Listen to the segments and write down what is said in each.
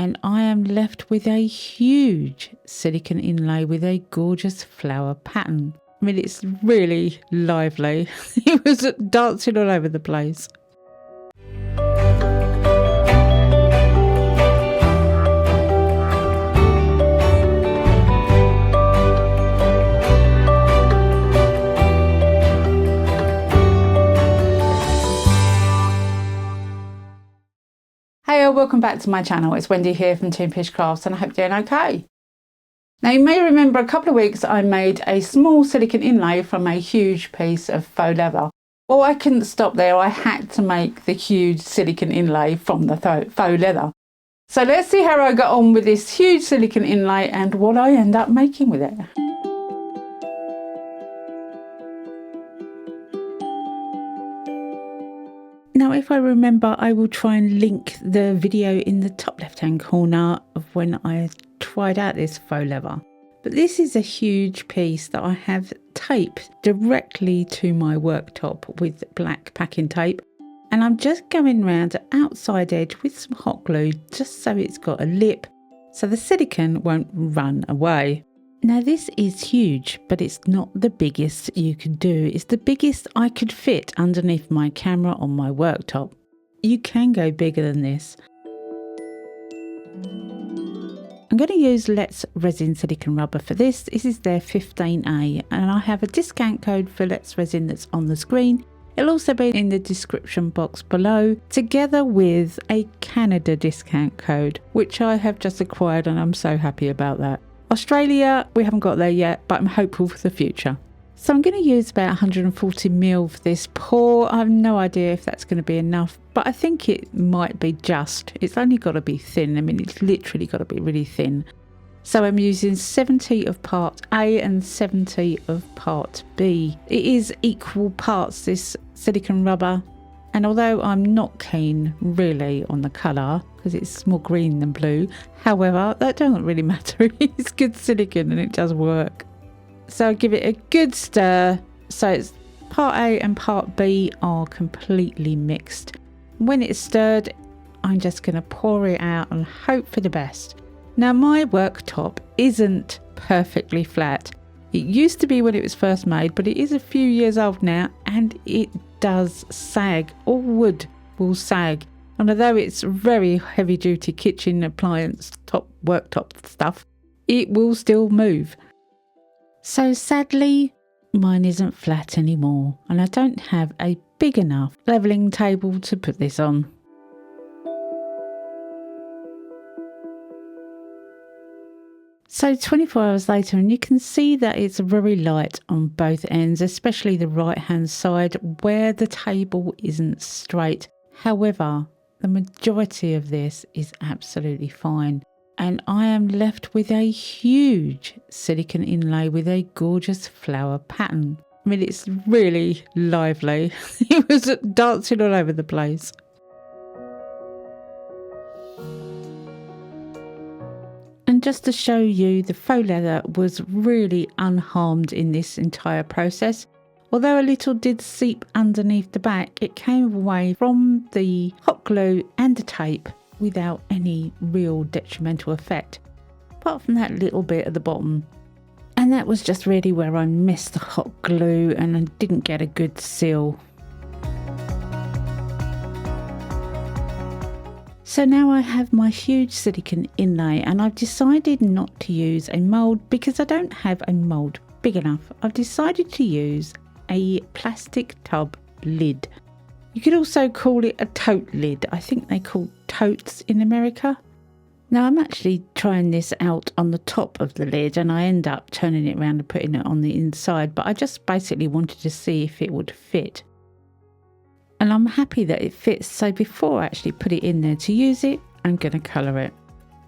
and I am left with a huge silicone inlay with a gorgeous flower pattern. I mean, it's really lively. It was dancing all over the place. Hey, welcome back to my channel. It's Wendy here from Toonpish Crafts, and I hope you're doing okay. Now, you may remember a couple of weeks I made a small silicone inlay from a huge piece of faux leather. Well, I couldn't stop there. I had to make the huge silicone inlay from the faux leather. So let's see how I got on with this huge silicone inlay and what I end up making with it. Now, if I remember, I will try and link the video in the top left-hand corner of when I tried out this faux leather. But this is a huge piece that I have taped directly to my worktop with black packing tape. And I'm just going around the outside edge with some hot glue just so it's got a lip so the silicone won't run away. Now, this is huge, but it's not the biggest you could do. It's the biggest I could fit underneath my camera on my worktop. You can go bigger than this. I'm going to use Let's Resin silicone rubber for this. This is their 15A, and I have a discount code for Let's Resin that's on the screen. It'll also be in the description box below, together with a Canada discount code, which I have just acquired, and I'm so happy about that. Australia, we haven't got there yet, but I'm hopeful for the future. So I'm going to use about 140ml for this pour. I have no idea if that's going to be enough, but I think it might be just. It's only got to be thin. I mean, it's literally got to be really thin. So I'm using 70 of part A and 70 of part B. It is equal parts, this silicone rubber. And although I'm not keen really on the colour, because it's more green than blue, however, that doesn't really matter. It's good silicone and it does work. So I give it a good stir. So it's part A and part B are completely mixed. When it's stirred, I'm just going to pour it out and hope for the best. Now, my worktop isn't perfectly flat. It used to be when it was first made, but it is a few years old now, and it does sag. All wood will sag. And although it's very heavy duty kitchen appliance worktop stuff, it will still move. So sadly, mine isn't flat anymore, and I don't have a big enough levelling table to put this on. So 24 hours later, and you can see that it's very light on both ends, especially the right hand side where the table isn't straight. However, the majority of this is absolutely fine. And I am left with a huge silicone inlay with a gorgeous flower pattern. I mean, it's really lively. It was dancing all over the place. And just to show you, the faux leather was really unharmed in this entire process. Although a little did seep underneath the back, it came away from the hot glue and the tape without any real detrimental effect, apart from that little bit at the bottom. And that was just really where I missed the hot glue and I didn't get a good seal. So now I have my huge silicone inlay, and I've decided not to use a mould because I don't have a mould big enough. I've decided to use a plastic tub lid. You could also call it a tote lid. I think they call totes in America. Now I'm actually trying this out on the top of the lid, and I end up turning it around and putting it on the inside, but I just basically wanted to see if it would fit. And I'm happy that it fits. So before I actually put it in there to use it, I'm going to colour it.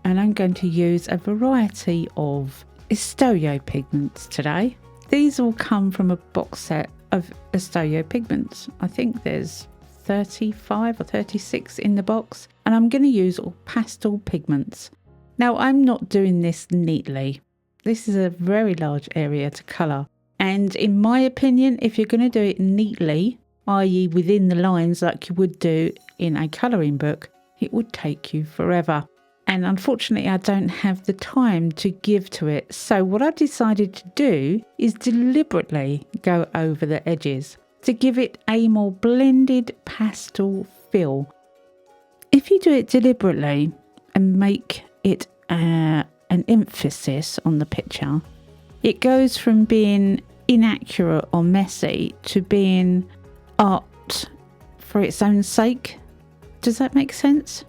And I'm going to use a variety of Estoyo pigments today. These all come from a box set of Estoyo pigments. I think there's 35 or 36 in the box. And I'm going to use all pastel pigments. Now, I'm not doing this neatly. This is a very large area to colour. And in my opinion, if you're going to do it neatly, i.e. within the lines like you would do in a colouring book, it would take you forever. And unfortunately, I don't have the time to give to it. So what I decided to do is deliberately go over the edges to give it a more blended pastel feel. If you do it deliberately and make it an emphasis on the picture, it goes from being inaccurate or messy to being art for its own sake. Does that make sense?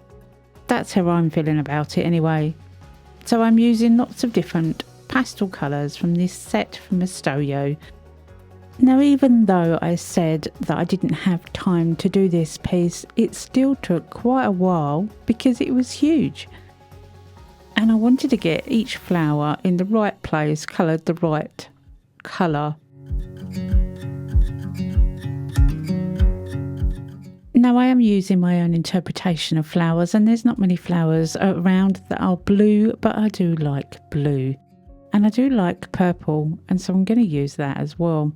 That's how I'm feeling about it anyway. So I'm using lots of different pastel colours from this set from Estoyo. Now, even though I said that I didn't have time to do this piece, it still took quite a while because it was huge. And I wanted to get each flower in the right place, coloured the right colour. Now, I am using my own interpretation of flowers, and there's not many flowers around that are blue, but I do like blue. And I do like purple, and so I'm going to use that as well.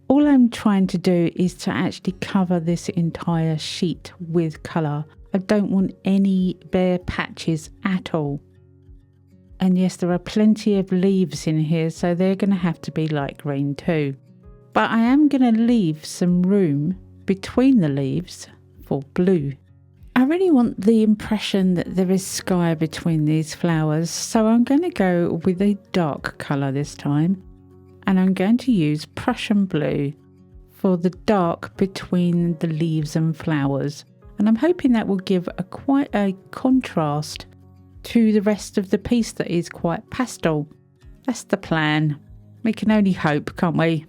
All I'm trying to do is to actually cover this entire sheet with colour. I don't want any bare patches at all. And yes, there are plenty of leaves in here, so they're going to have to be light green too. But I am going to leave some room between the leaves for blue. I really want the impression that there is sky between these flowers, so I'm going to go with a dark colour this time. And I'm going to use Prussian blue for the dark between the leaves and flowers. And I'm hoping that will give quite a contrast to the rest of the piece that is quite pastel. That's the plan. We can only hope, can't we?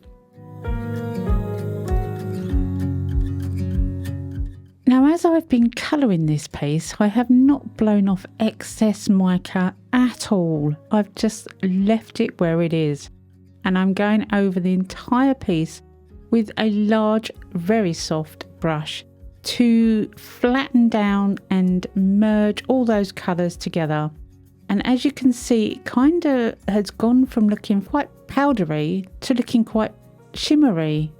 Now, as I've been colouring this piece, I have not blown off excess mica at all. I've just left it where it is. And I'm going over the entire piece with a large, very soft brush to flatten down and merge all those colours together. And as you can see, it kind of has gone from looking quite powdery to looking quite shimmery.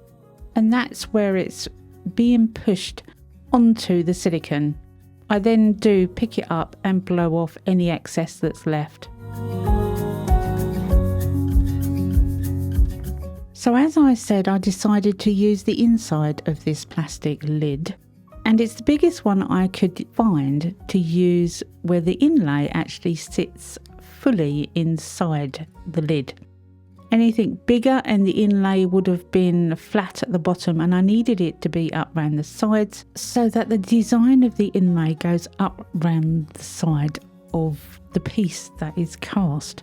And that's where it's being pushed onto the silicone. I then do pick it up and blow off any excess that's left. So as I said, I decided to use the inside of this plastic lid, and it's the biggest one I could find to use where the inlay actually sits fully inside the lid. Anything bigger and the inlay would have been flat at the bottom, and I needed it to be up round the sides so that the design of the inlay goes up round the side of the piece that is cast.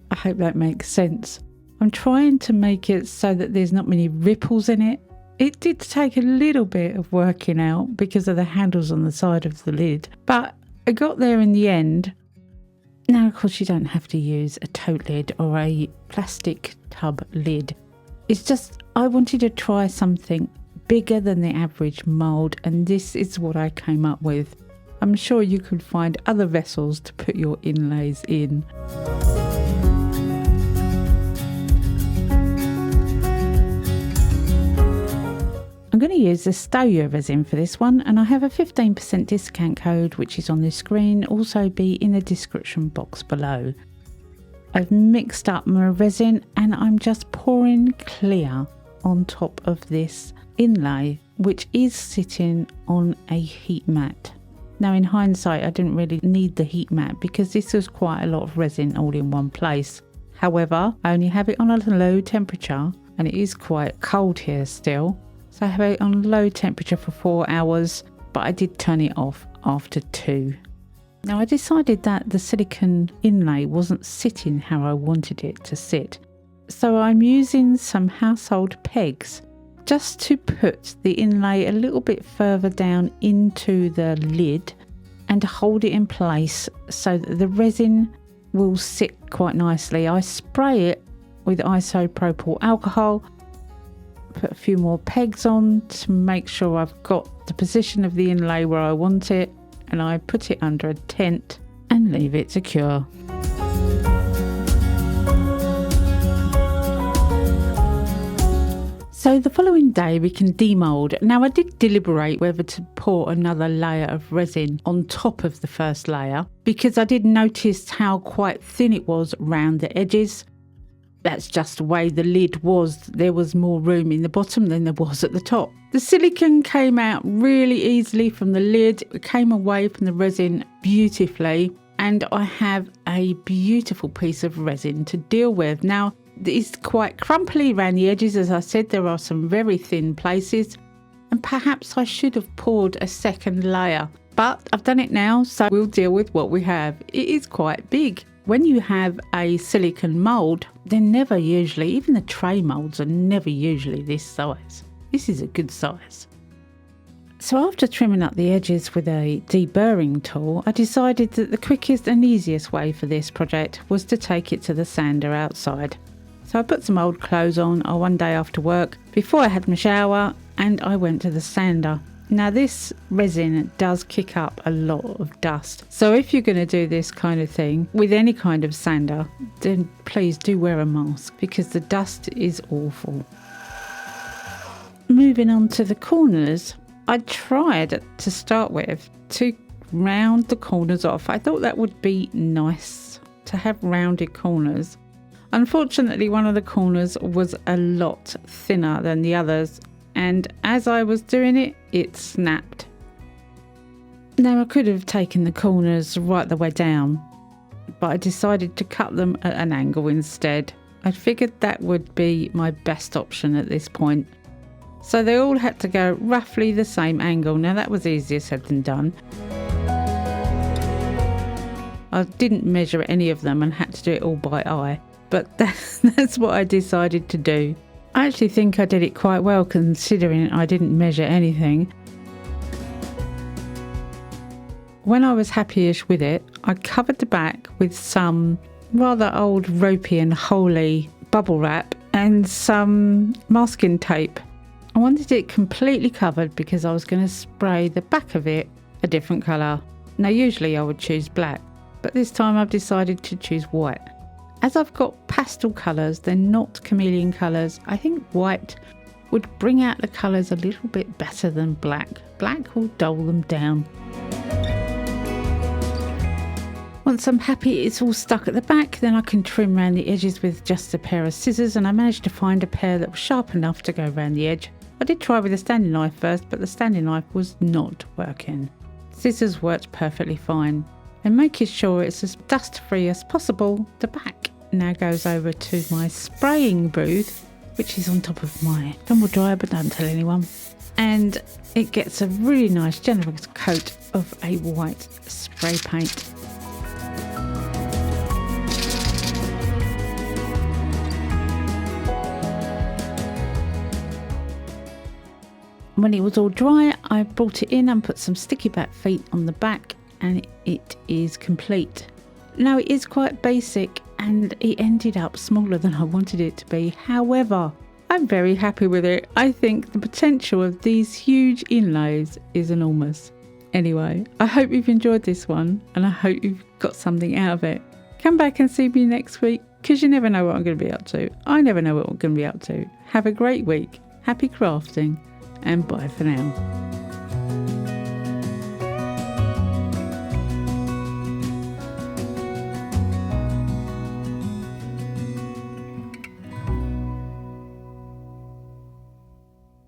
I hope that makes sense. I'm trying to make it so that there's not many ripples in it. It did take a little bit of working out because of the handles on the side of the lid, but I got there in the end. Now, of course, you don't have to use a tote lid or a plastic tub lid. It's just I wanted to try something bigger than the average mould, and this is what I came up with. I'm sure you could find other vessels to put your inlays in. I'm going to use the Estoyo resin for this one, and I have a 15% discount code which is on the screen, also be in the description box below. I've mixed up my resin and I'm just pouring clear on top of this inlay, which is sitting on a heat mat. Now, in hindsight, I didn't really need the heat mat because this was quite a lot of resin all in one place. However, I only have it on a low temperature and it is quite cold here still. So I have it on low temperature for 4 hours, but I did turn it off after 2. Now, I decided that the silicone inlay wasn't sitting how I wanted it to sit. So I'm using some household pegs just to put the inlay a little bit further down into the lid and hold it in place so that the resin will sit quite nicely. I spray it with isopropyl alcohol, put a few more pegs on to make sure I've got the position of the inlay where I want it, and I put it under a tent and leave it to cure. So the following day we can demould. Now I did deliberate whether to pour another layer of resin on top of the first layer because I did notice how quite thin it was round the edges. That's just the way the lid was. There was more room in the bottom than there was at the top. The silicone came out really easily from the lid. It came away from the resin beautifully, and I have a beautiful piece of resin to deal with. Now, it's quite crumply around the edges. As I said, there are some very thin places, and perhaps I should have poured a second layer, but I've done it now, so we'll deal with what we have. It is quite big. When you have a silicone mould, they're never usually, even the tray moulds are never usually this size. This is a good size. So after trimming up the edges with a deburring tool, I decided that the quickest and easiest way for this project was to take it to the sander outside. So I put some old clothes on one day after work before I had my shower, and I went to the sander. Now this resin does kick up a lot of dust. So if you're going to do this kind of thing with any kind of sander, then please do wear a mask because the dust is awful. Moving on to the corners, I tried to start with to round the corners off. I thought that would be nice to have rounded corners. Unfortunately, one of the corners was a lot thinner than the others, and as I was doing it, it snapped. Now I could have taken the corners right the way down, but I decided to cut them at an angle instead. I figured that would be my best option at this point. So they all had to go roughly the same angle. Now that was easier said than done. I didn't measure any of them and had to do it all by eye, but that's what I decided to do. I actually think I did it quite well considering I didn't measure anything. When I was happy-ish with it, I covered the back with some rather old ropey and holey bubble wrap and some masking tape. I wanted it completely covered because I was going to spray the back of it a different colour. Now usually I would choose black, but this time I've decided to choose white. As I've got pastel colours, they're not chameleon colours. I think white would bring out the colours a little bit better than black. Black will dull them down. Once I'm happy it's all stuck at the back, then I can trim around the edges with just a pair of scissors, and I managed to find a pair that was sharp enough to go around the edge. I did try with a standing knife first, but the standing knife was not working. Scissors worked perfectly fine. And making sure it's as dust free as possible, the back now goes over to my spraying booth, which is on top of my tumble dryer, but don't tell anyone. And it gets a really nice generous coat of a white spray paint. When it was all dry, I brought it in and put some sticky back feet on the back, and it is complete. Now it is quite basic and it ended up smaller than I wanted it to be. However, I'm very happy with it. I think the potential of these huge inlays is enormous. Anyway, I hope you've enjoyed this one and I hope you've got something out of it. Come back and see me next week because you never know what I'm going to be up to. I never know what I'm going to be up to. Have a great week. Happy crafting and bye for now.